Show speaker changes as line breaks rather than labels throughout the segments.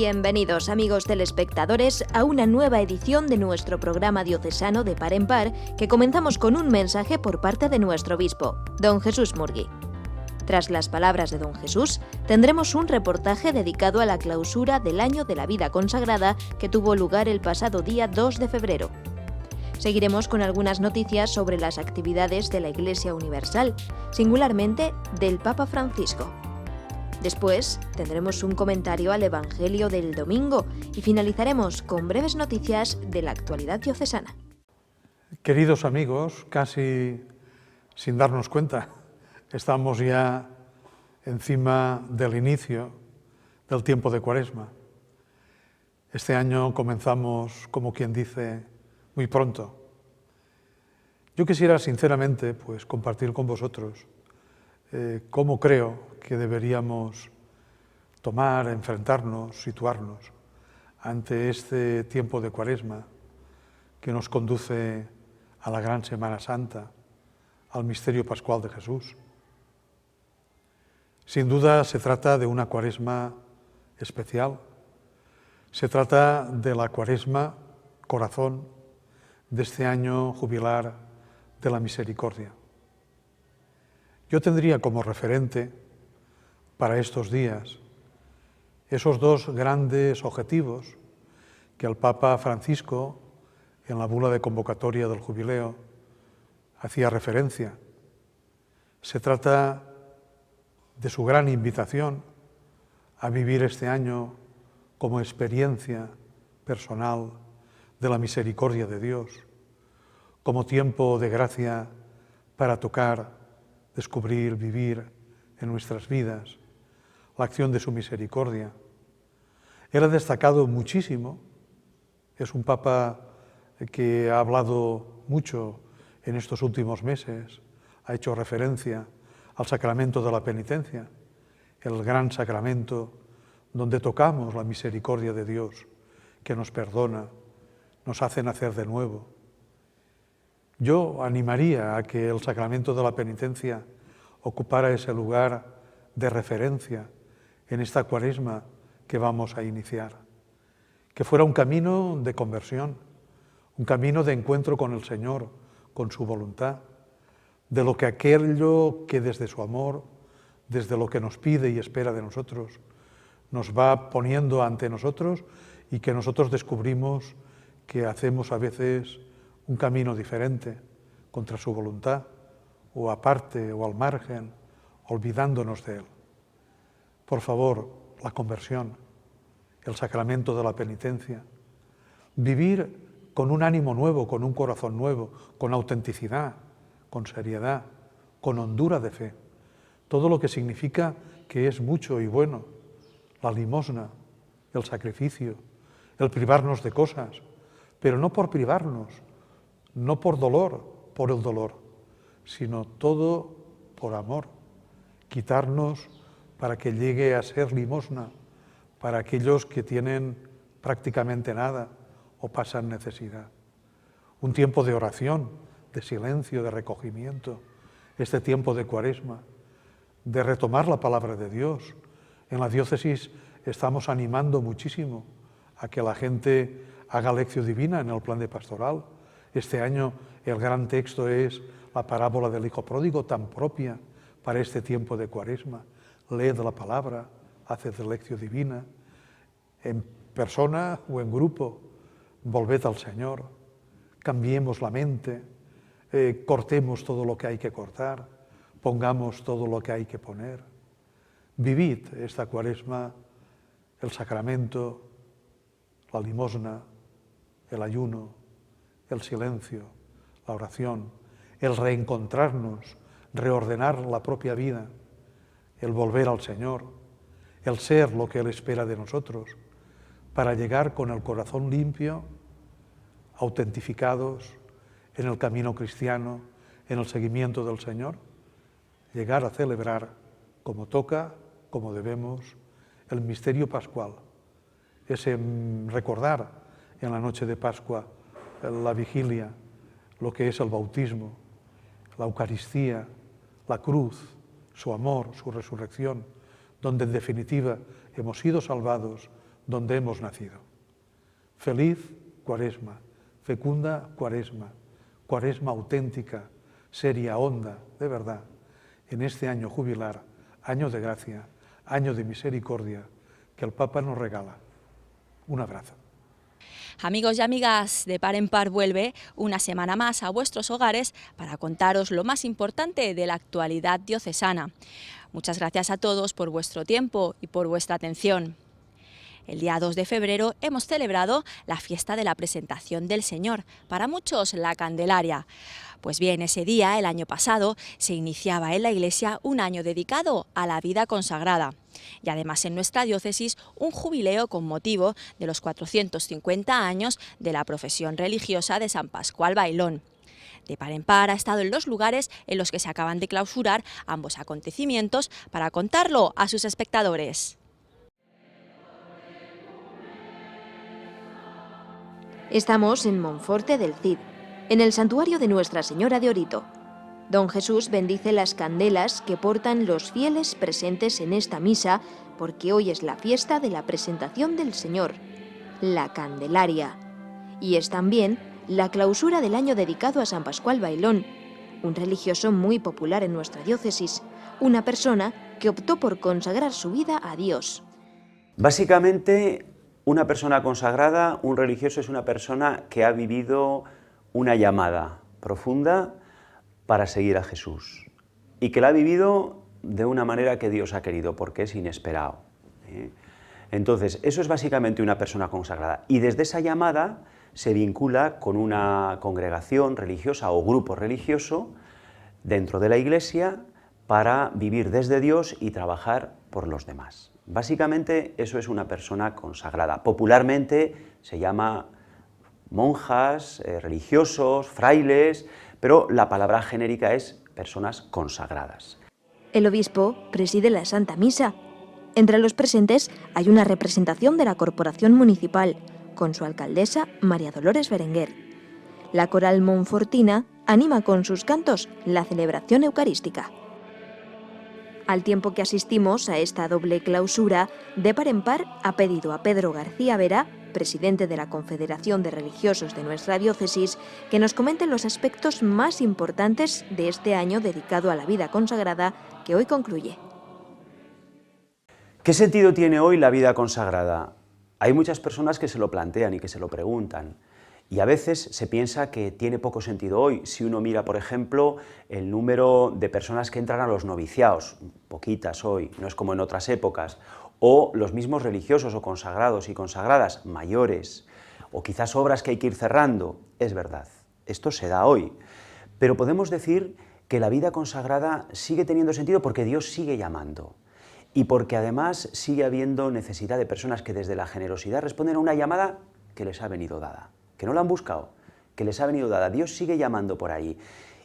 Bienvenidos, amigos telespectadores, a una nueva edición de nuestro programa diocesano de Par en Par, que comenzamos con un mensaje por parte de nuestro obispo, don Jesús Murgui. Tras las palabras de don Jesús, tendremos un reportaje dedicado a la clausura del Año de la Vida Consagrada que tuvo lugar el pasado día 2 de febrero. Seguiremos con algunas noticias sobre las actividades de la Iglesia Universal, singularmente del Papa Francisco. Después tendremos un comentario al Evangelio del domingo y finalizaremos con breves noticias de la actualidad diocesana.
Queridos amigos, casi sin darnos cuenta, estamos ya encima del inicio del tiempo de Cuaresma. Este año comenzamos, como quien dice, muy pronto. Yo quisiera sinceramente compartir con vosotros cómo creo que deberíamos tomar, enfrentarnos, situarnos ante este tiempo de Cuaresma que nos conduce a la gran Semana Santa, al misterio pascual de Jesús. Sin duda se trata de una Cuaresma especial. Se trata de la Cuaresma corazón de este año jubilar de la misericordia. Yo tendría como referente para estos días esos dos grandes objetivos que el Papa Francisco, en la bula de convocatoria del jubileo, hacía referencia. Se trata de su gran invitación a vivir este año como experiencia personal de la misericordia de Dios, como tiempo de gracia para tocar, descubrir, vivir en nuestras vidas la acción de su misericordia. Él ha destacado muchísimo, es un Papa que ha hablado mucho en estos últimos meses, ha hecho referencia al sacramento de la penitencia, el gran sacramento donde tocamos la misericordia de Dios, que nos perdona, nos hace nacer de nuevo. Yo animaría a que el sacramento de la penitencia ocupara ese lugar de referencia en esta Cuaresma que vamos a iniciar. Que fuera un camino de conversión, un camino de encuentro con el Señor, con su voluntad, de lo que aquello que desde su amor, desde lo que nos pide y espera de nosotros, nos va poniendo ante nosotros y que nosotros descubrimos que hacemos a veces un camino diferente, contra su voluntad, o aparte o al margen, olvidándonos de Él. Por favor, la conversión, el sacramento de la penitencia, vivir con un ánimo nuevo, con un corazón nuevo, con autenticidad, con seriedad, con hondura de fe. Todo lo que significa que es mucho y bueno, la limosna, el sacrificio, el privarnos de cosas, pero no por privarnos, no por dolor, por el dolor, sino todo por amor. Quitarnos para que llegue a ser limosna para aquellos que tienen prácticamente nada o pasan necesidad. Un tiempo de oración, de silencio, de recogimiento, este tiempo de Cuaresma, de retomar la palabra de Dios. En la diócesis estamos animando muchísimo a que la gente haga lección divina en el plan de pastoral. Este año el gran texto es la parábola del Hijo Pródigo, tan propia para este tiempo de Cuaresma. Leed la palabra, haced lección divina, en persona o en grupo, volved al Señor, cambiemos la mente, cortemos todo lo que hay que cortar, pongamos todo lo que hay que poner. Vivid esta Cuaresma, el sacramento, la limosna, el ayuno, el silencio, la oración, el reencontrarnos, reordenar la propia vida, el volver al Señor, el ser lo que Él espera de nosotros, para llegar con el corazón limpio, autentificados en el camino cristiano, en el seguimiento del Señor, llegar a celebrar como toca, como debemos, el misterio pascual, ese recordar en la noche de Pascua, la vigilia, lo que es el bautismo, la Eucaristía, la cruz, su amor, su resurrección, donde en definitiva hemos sido salvados donde hemos nacido. Feliz Cuaresma, fecunda Cuaresma, Cuaresma auténtica, seria, honda, de verdad, en este año jubilar, año de gracia, año de misericordia, que el Papa nos regala. Un abrazo.
Amigos y amigas, de Par en Par vuelve una semana más a vuestros hogares para contaros lo más importante de la actualidad diocesana. Muchas gracias a todos por vuestro tiempo y por vuestra atención. El día 2 de febrero hemos celebrado la fiesta de la Presentación del Señor, para muchos la Candelaria. Pues bien, ese día, el año pasado, se iniciaba en la Iglesia un año dedicado a la vida consagrada. Y además en nuestra diócesis un jubileo con motivo de los 450 años de la profesión religiosa de San Pascual Bailón. De Par en Par ha estado en los lugares en los que se acaban de clausurar ambos acontecimientos para contarlo a sus espectadores.
Estamos en Monforte del Cid, en el santuario de Nuestra Señora de Orito. Don Jesús bendice las candelas que portan los fieles presentes en esta misa, porque hoy es la fiesta de la Presentación del Señor, la Candelaria. Y es también la clausura del año dedicado a San Pascual Bailón, un religioso muy popular en nuestra diócesis, una persona que optó por consagrar su vida a Dios.
Básicamente, una persona consagrada, un religioso, es una persona que ha vivido una llamada profunda para seguir a Jesús y que la ha vivido de una manera que Dios ha querido, porque es inesperado. Entonces, eso es básicamente una persona consagrada, y desde esa llamada se vincula con una congregación religiosa o grupo religioso dentro de la Iglesia para vivir desde Dios y trabajar por los demás. Básicamente eso es una persona consagrada. Popularmente se llama monjas, religiosos, frailes, pero la palabra genérica es personas consagradas.
El obispo preside la Santa Misa. Entre los presentes hay una representación de la Corporación Municipal, con su alcaldesa María Dolores Berenguer. La coral monfortina anima con sus cantos la celebración eucarística. Al tiempo que asistimos a esta doble clausura, De Par en Par ha pedido a Pedro García Vera, presidente de la Confederación de Religiosos de nuestra diócesis, que nos comente los aspectos más importantes de este año dedicado a la vida consagrada que hoy concluye.
¿Qué sentido tiene hoy la vida consagrada? Hay muchas personas que se lo plantean y que se lo preguntan. Y a veces se piensa que tiene poco sentido hoy. Si uno mira, por ejemplo, el número de personas que entran a los noviciados, poquitas hoy, no es como en otras épocas, o los mismos religiosos o consagrados y consagradas mayores, o quizás obras que hay que ir cerrando, es verdad, esto se da hoy. Pero podemos decir que la vida consagrada sigue teniendo sentido porque Dios sigue llamando, y porque además sigue habiendo necesidad de personas que desde la generosidad responden a una llamada que les ha venido dada, que no la han buscado, que les ha venido dada. Dios sigue llamando por ahí.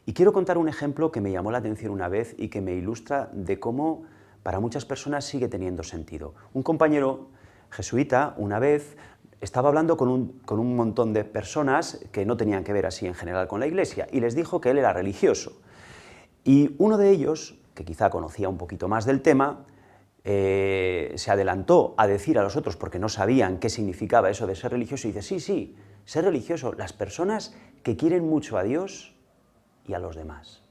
Y quiero contar un ejemplo que me llamó la atención una vez y que me ilustra de cómo para muchas personas sigue teniendo sentido. Un compañero jesuita una vez estaba hablando con un montón de personas que no tenían que ver así en general con la Iglesia, y les dijo que él era religioso. Y uno de ellos, que quizá conocía un poquito más del tema, se adelantó a decir a los otros, porque no sabían qué significaba eso de ser religioso, y dice, sí, ser religioso, las personas que quieren mucho a Dios y a los demás.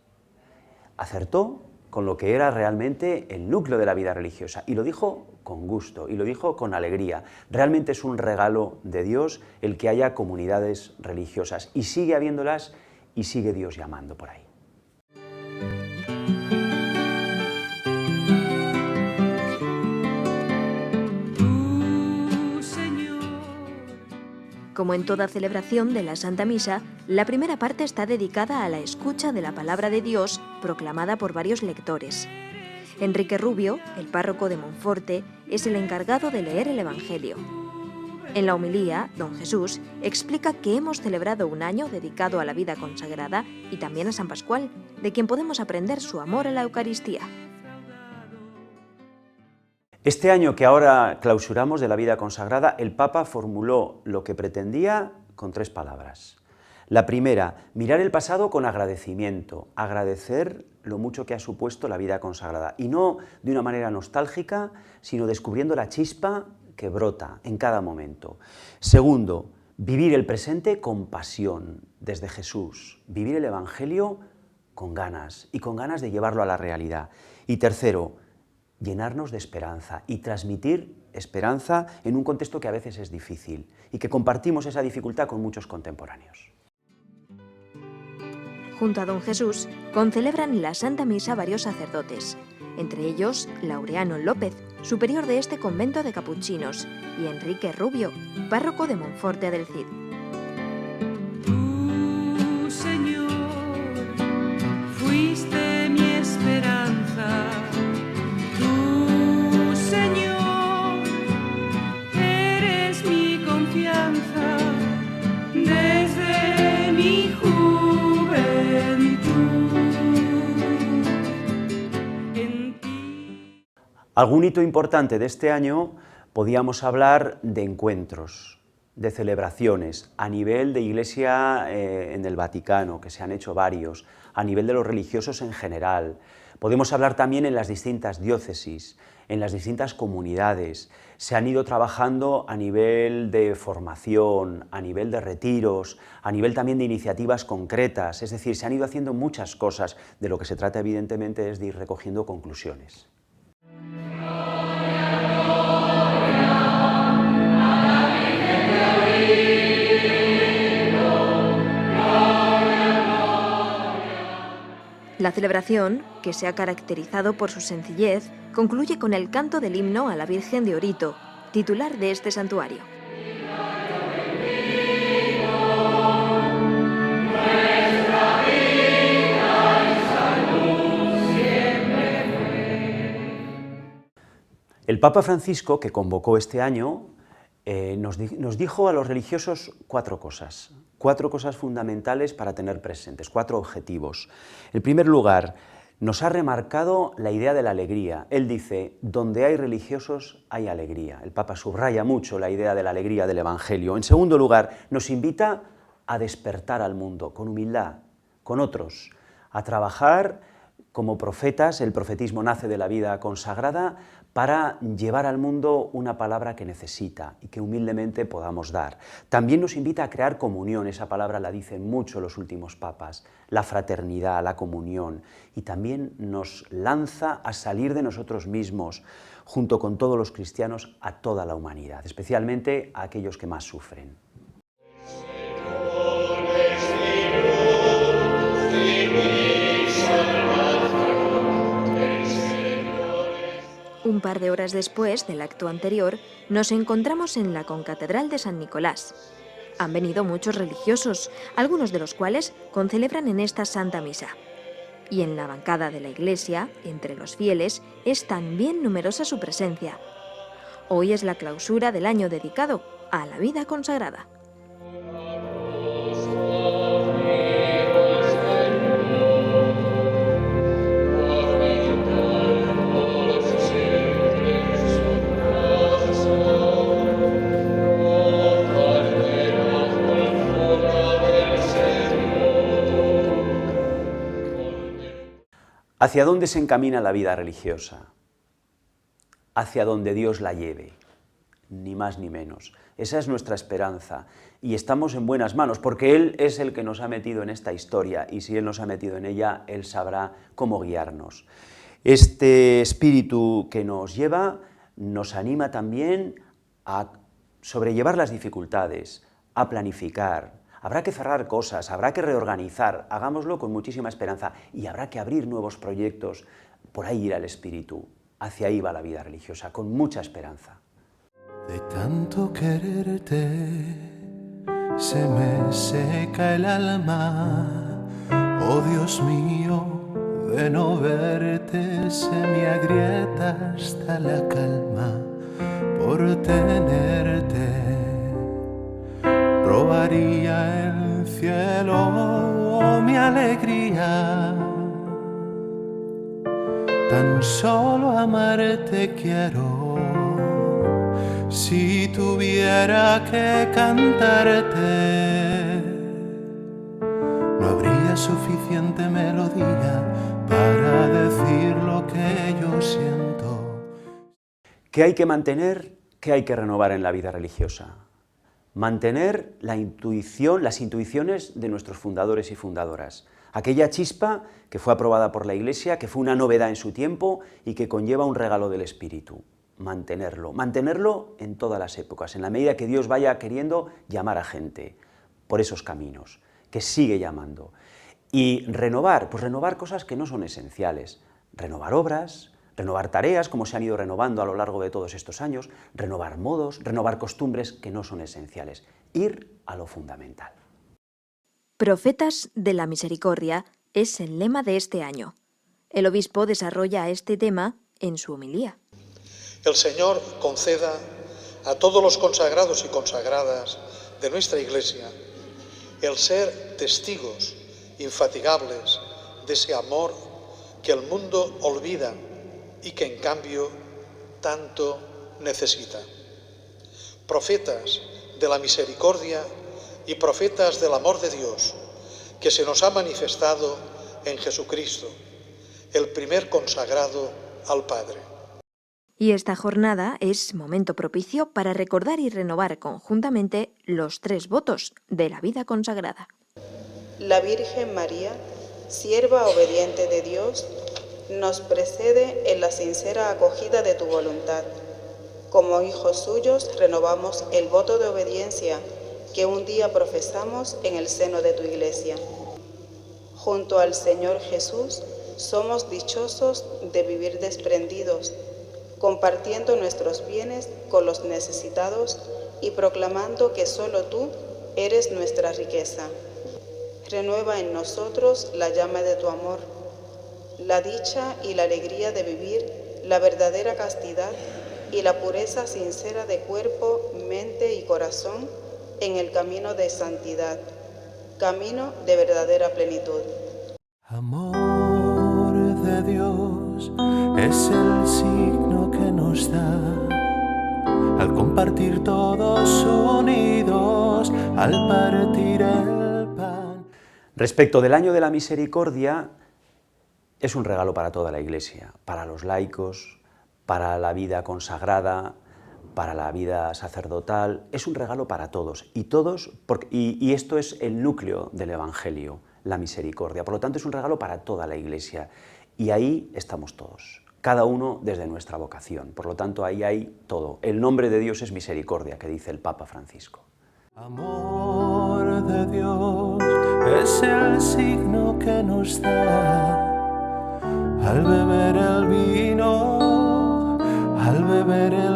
Acertó con lo que era realmente el núcleo de la vida religiosa, y lo dijo con gusto, y lo dijo con alegría. Realmente es un regalo de Dios el que haya comunidades religiosas, y sigue habiéndolas, y sigue Dios llamando por ahí.
Como en toda celebración de la Santa Misa, la primera parte está dedicada a la escucha de la palabra de Dios proclamada por varios lectores. Enrique Rubio, el párroco de Monforte, es el encargado de leer el Evangelio. En la homilía, don Jesús explica que hemos celebrado un año dedicado a la vida consagrada y también a San Pascual, de quien podemos aprender su amor a la Eucaristía.
Este año que ahora clausuramos de la vida consagrada, el Papa formuló lo que pretendía con 3 palabras. La primera, mirar el pasado con agradecimiento, agradecer lo mucho que ha supuesto la vida consagrada, y no de una manera nostálgica, sino descubriendo la chispa que brota en cada momento. Segundo, vivir el presente con pasión, desde Jesús. Vivir el Evangelio con ganas, y con ganas de llevarlo a la realidad. Y tercero, llenarnos de esperanza y transmitir esperanza en un contexto que a veces es difícil y que compartimos esa dificultad con muchos contemporáneos.
Junto a don Jesús, concelebran la Santa Misa varios sacerdotes, entre ellos Laureano López, superior de este convento de capuchinos, y Enrique Rubio, párroco de Monforte del Cid.
Tú, Señor, fuiste mi esperanza. Tú, Señor, eres mi confianza desde mi juventud. En ti.
Algún hito importante de este año podíamos hablar de encuentros, de celebraciones a nivel de Iglesia en el Vaticano, que se han hecho varios, a nivel de los religiosos en general. Podemos hablar también en las distintas diócesis, en las distintas comunidades. Se han ido trabajando a nivel de formación, a nivel de retiros, a nivel también de iniciativas concretas, es decir, se han ido haciendo muchas cosas. De lo que se trata, evidentemente, es de ir recogiendo conclusiones.
La celebración, que se ha caracterizado por su sencillez, concluye con el canto del himno a la Virgen de Orito, titular de este santuario.
El Papa Francisco, que convocó este año, nos dijo a los religiosos cuatro cosas fundamentales para tener presentes, 4 objetivos. En primer lugar, nos ha remarcado la idea de la alegría. Él dice, donde hay religiosos hay alegría. El Papa subraya mucho la idea de la alegría del Evangelio. En segundo lugar, nos invita a despertar al mundo con humildad, con otros, a trabajar como profetas. El profetismo nace de la vida consagrada para llevar al mundo una palabra que necesita y que humildemente podamos dar. También nos invita a crear comunión, esa palabra la dicen mucho los últimos papas, la fraternidad, la comunión, y también nos lanza a salir de nosotros mismos, junto con todos los cristianos, a toda la humanidad, especialmente a aquellos que más sufren.
Un par de horas después del acto anterior, nos encontramos en la concatedral de San Nicolás. Han venido muchos religiosos, algunos de los cuales concelebran en esta Santa Misa. Y en la bancada de la iglesia, entre los fieles, es también numerosa su presencia. Hoy es la clausura del año dedicado a la vida consagrada.
¿Hacia dónde se encamina la vida religiosa? Hacia donde Dios la lleve, ni más ni menos. Esa es nuestra esperanza y estamos en buenas manos porque Él es el que nos ha metido en esta historia y si Él nos ha metido en ella, Él sabrá cómo guiarnos. Este espíritu que nos lleva nos anima también a sobrellevar las dificultades, a planificar. Habrá que cerrar cosas, habrá que reorganizar, hagámoslo con muchísima esperanza y habrá que abrir nuevos proyectos. Por ahí irá el espíritu, hacia ahí va la vida religiosa, con mucha esperanza.
De tanto quererte se me seca el alma, oh Dios mío, de no verte se me agrieta hasta la calma por tenerte. Robaría el cielo mi alegría, tan solo amarte quiero. Si tuviera que cantarte, no habría suficiente melodía para decir lo que yo siento.
¿Qué hay que mantener? ¿Qué hay que renovar en la vida religiosa? Mantener las intuiciones de nuestros fundadores y fundadoras. Aquella chispa que fue aprobada por la Iglesia, que fue una novedad en su tiempo y que conlleva un regalo del Espíritu. Mantenerlo en todas las épocas, en la medida que Dios vaya queriendo llamar a gente por esos caminos, que sigue llamando. Y renovar, pues renovar cosas que no son esenciales, renovar obras, renovar tareas, como se han ido renovando a lo largo de todos estos años, renovar modos, renovar costumbres que no son esenciales, ir a lo fundamental.
Profetas de la Misericordia es el lema de este año. El obispo desarrolla este tema en su homilía.
El Señor conceda a todos los consagrados y consagradas de nuestra Iglesia el ser testigos infatigables de ese amor que el mundo olvida y que en cambio tanto necesita. Profetas de la misericordia y profetas del amor de Dios que se nos ha manifestado en Jesucristo, el primer consagrado al Padre.
Y esta jornada es momento propicio para recordar y renovar conjuntamente los 3 votos de la vida consagrada.
La Virgen María, sierva obediente de Dios, nos precede en la sincera acogida de tu voluntad. Como hijos suyos renovamos el voto de obediencia que un día profesamos en el seno de tu Iglesia. Junto al Señor Jesús somos dichosos de vivir desprendidos, compartiendo nuestros bienes con los necesitados y proclamando que solo tú eres nuestra riqueza. Renueva en nosotros la llama de tu amor, la dicha y la alegría de vivir la verdadera castidad y la pureza sincera de cuerpo, mente y corazón en el camino de santidad, camino de verdadera plenitud.
Amor de Dios es el signo que nos da al compartir todos unidos, al partir el pan.
Respecto del año de la misericordia, es un regalo para toda la Iglesia, para los laicos, para la vida consagrada, para la vida sacerdotal, es un regalo para todos, y esto es el núcleo del Evangelio, la misericordia, por lo tanto es un regalo para toda la Iglesia, y ahí estamos todos, cada uno desde nuestra vocación, por lo tanto ahí hay todo. El nombre de Dios es misericordia, que dice el Papa Francisco.
Amor de Dios es el signo que nos da al beber el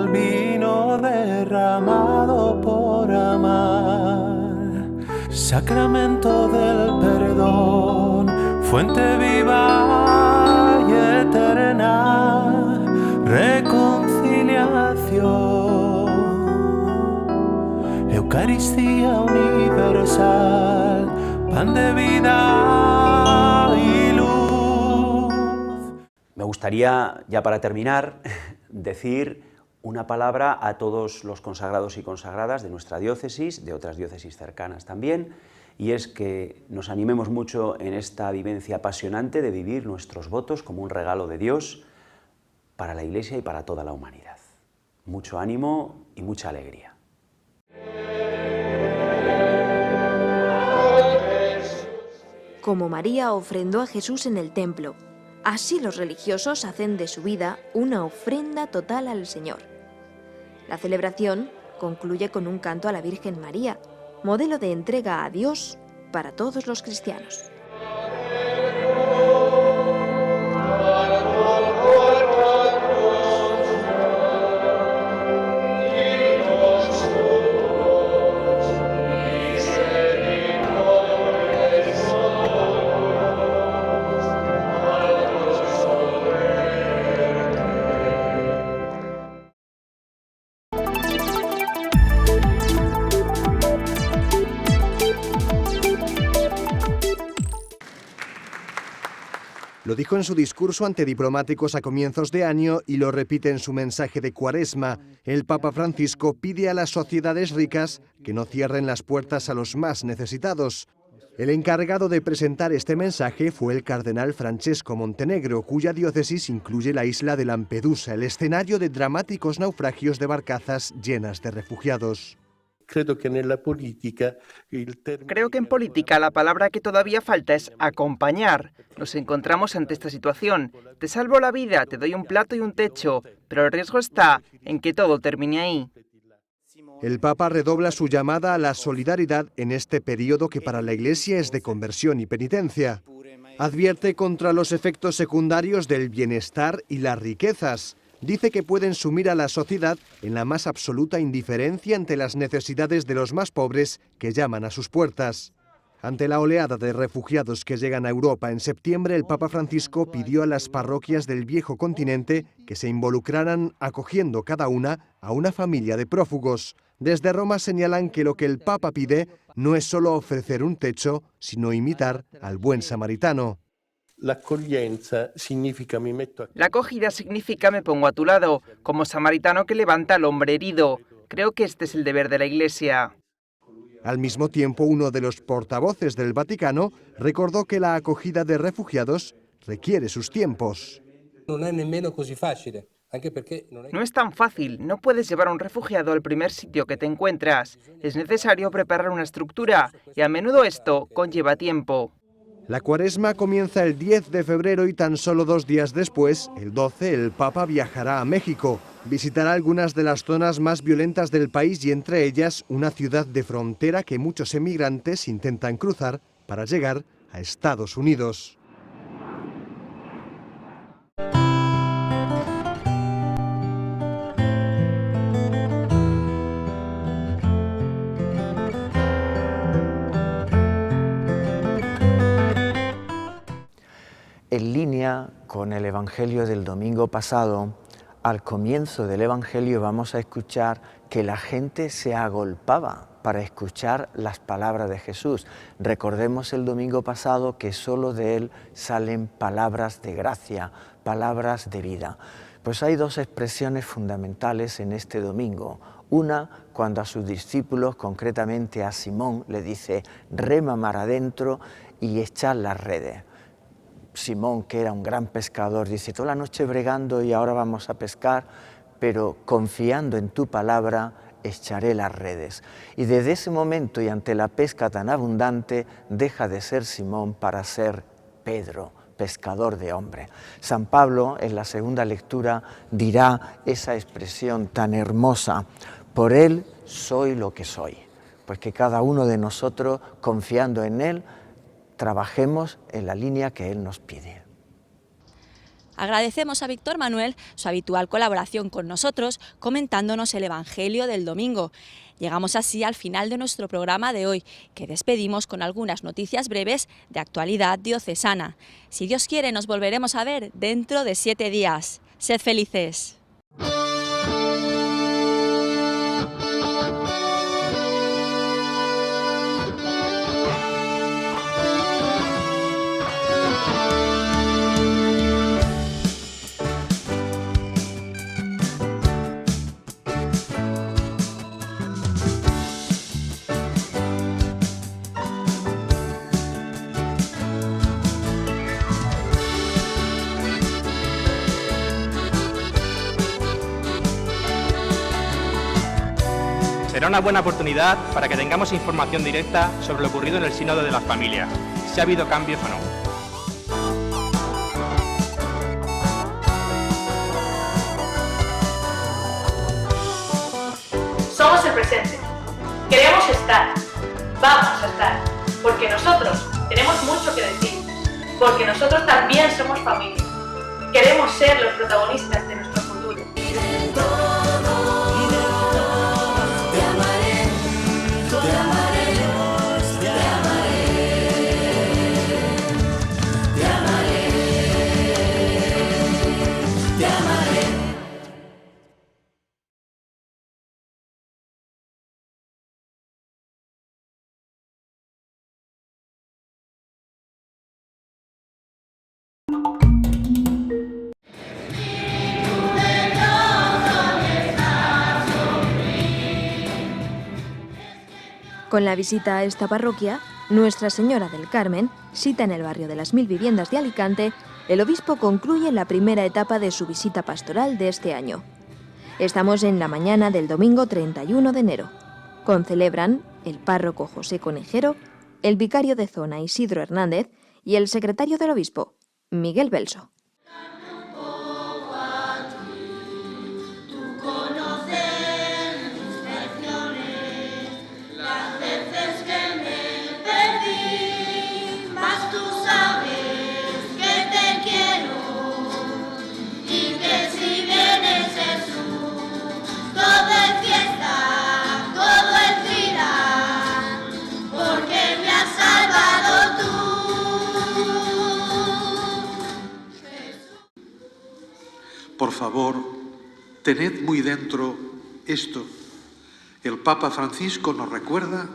vino derramado por amar, sacramento del perdón, fuente viva y eterna, reconciliación, Eucaristía universal, pan de vida y luz.
Me gustaría, ya para terminar, decir una palabra a todos los consagrados y consagradas de nuestra diócesis, de otras diócesis cercanas también, y es que nos animemos mucho en esta vivencia apasionante de vivir nuestros votos como un regalo de Dios para la Iglesia y para toda la humanidad. Mucho ánimo y mucha alegría.
Como María ofrendó a Jesús en el templo, así los religiosos hacen de su vida una ofrenda total al Señor. La celebración concluye con un canto a la Virgen María, modelo de entrega a Dios para todos los cristianos.
Lo dijo en su discurso ante diplomáticos a comienzos de año y lo repite en su mensaje de Cuaresma. El Papa Francisco pide a las sociedades ricas que no cierren las puertas a los más necesitados. El encargado de presentar este mensaje fue el cardenal Francesco Montenegro, cuya diócesis incluye la isla de Lampedusa, el escenario de dramáticos naufragios de barcazas llenas de refugiados.
Creo que en política la palabra que todavía falta es acompañar. Nos encontramos ante esta situación. Te salvo la vida, te doy un plato y un techo, pero el riesgo está en que todo termine ahí.
El Papa redobla su llamada a la solidaridad en este periodo que para la Iglesia es de conversión y penitencia. Advierte contra los efectos secundarios del bienestar y las riquezas. Dice que pueden sumir a la sociedad en la más absoluta indiferencia ante las necesidades de los más pobres que llaman a sus puertas. Ante la oleada de refugiados que llegan a Europa en septiembre, el Papa Francisco pidió a las parroquias del viejo continente que se involucraran acogiendo cada una a una familia de prófugos. Desde Roma señalan que lo que el Papa pide no es solo ofrecer un techo, sino imitar al buen samaritano.
La acogida significa me pongo a tu lado, como samaritano que levanta al hombre herido. Creo que este es el deber de la Iglesia.
Al mismo tiempo, uno de los portavoces del Vaticano recordó que la acogida de refugiados requiere sus tiempos.
No es tan fácil, no puedes llevar a un refugiado al primer sitio que te encuentras. Es necesario preparar una estructura y a menudo esto conlleva tiempo.
La Cuaresma comienza el 10 de febrero y tan solo 2 días después, el 12, el Papa viajará a México. Visitará algunas de las zonas más violentas del país y entre ellas una ciudad de frontera que muchos emigrantes intentan cruzar para llegar a Estados Unidos.
En línea con el Evangelio del domingo pasado, al comienzo del Evangelio vamos a escuchar que la gente se agolpaba para escuchar las palabras de Jesús. Recordemos el domingo pasado que solo de Él salen palabras de gracia, palabras de vida. Pues hay 2 expresiones fundamentales en este domingo. Una, cuando a sus discípulos, concretamente a Simón, le dice, rema mar adentro y echad las redes. Simón, que era un gran pescador, dice, toda la noche bregando y ahora vamos a pescar, pero confiando en tu palabra, echaré las redes. Y desde ese momento y ante la pesca tan abundante, deja de ser Simón para ser Pedro, pescador de hombres. San Pablo, en la segunda lectura, dirá esa expresión tan hermosa, por Él soy lo que soy. Pues que cada uno de nosotros, confiando en Él, trabajemos en la línea que Él nos pide.
Agradecemos a Víctor Manuel su habitual colaboración con nosotros, comentándonos el Evangelio del domingo. Llegamos así al final de nuestro programa de hoy, que despedimos con algunas noticias breves de actualidad diocesana. Si Dios quiere, nos volveremos a ver dentro de 7 días. Sed felices.
Será una buena oportunidad para que tengamos información directa sobre lo ocurrido en el Sínodo de las Familias, si ha habido cambios o no.
Somos el presente. Queremos estar. Vamos a estar. Porque nosotros tenemos mucho que decir. Porque nosotros también somos familia. Queremos ser los protagonistas de nuestro futuro.
Con la visita a esta parroquia, Nuestra Señora del Carmen, sita en el barrio de las 1000 viviendas de Alicante, el obispo concluye la primera etapa de su visita pastoral de este año. Estamos en la mañana del domingo 31 de enero. Concelebran el párroco José Conejero, el vicario de zona Isidro Hernández y el secretario del obispo, Miguel Belso.
Por favor, tened muy dentro esto. El Papa Francisco nos recuerda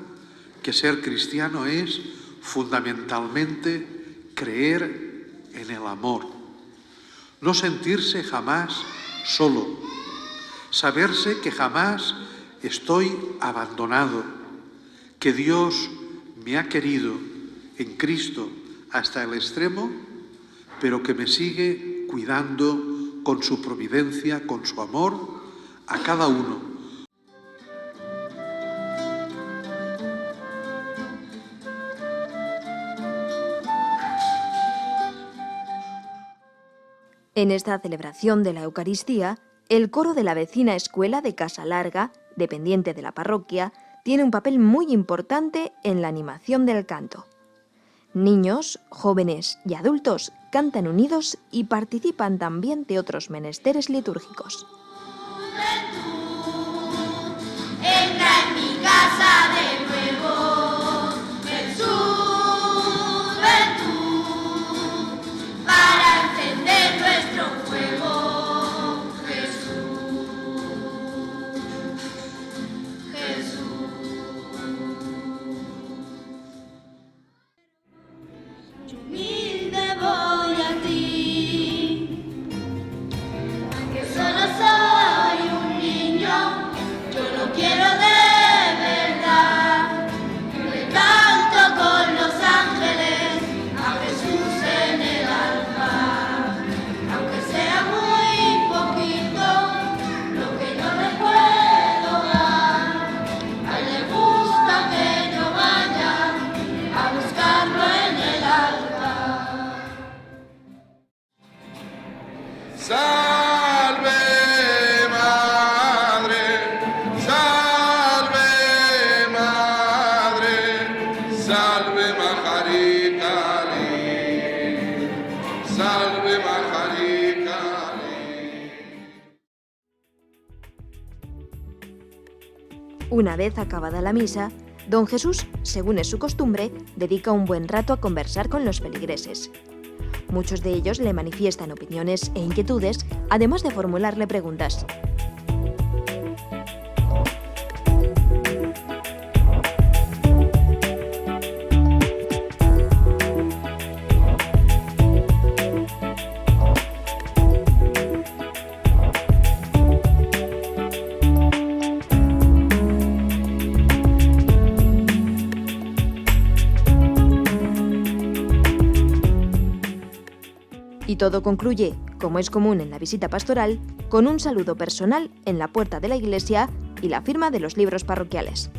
que ser cristiano es fundamentalmente creer en el amor, no sentirse jamás solo, saberse que jamás estoy abandonado, que Dios me ha querido en Cristo hasta el extremo, pero que me sigue cuidando con su providencia, con su amor a cada uno.
En esta celebración de la Eucaristía, el coro de la vecina escuela de Casa Larga, dependiente de la parroquia, tiene un papel muy importante en la animación del canto. Niños, jóvenes y adultos cantan unidos y participan también de otros menesteres litúrgicos.
Entra en mi casa de nuevo, Jesús, ven tú, para encender nuestro fuego, Jesús, Jesús. Humilde voy a ti, aunque solo soy un niño, yo lo quiero de verdad. Le canto con los ángeles a Jesús en el alma, aunque sea muy poquito lo que yo le puedo dar. A él le gusta que yo vaya a buscarlo en el alma.
Salve madre, salve madre, salve Mahari Kali, salve Mahari Kali.
Una vez acabada la misa, don Jesús, según es su costumbre, dedica un buen rato a conversar con los feligreses. Muchos de ellos le manifiestan opiniones e inquietudes, además de formularle preguntas. Y todo concluye, como es común en la visita pastoral, con un saludo personal en la puerta de la iglesia y la firma de los libros parroquiales.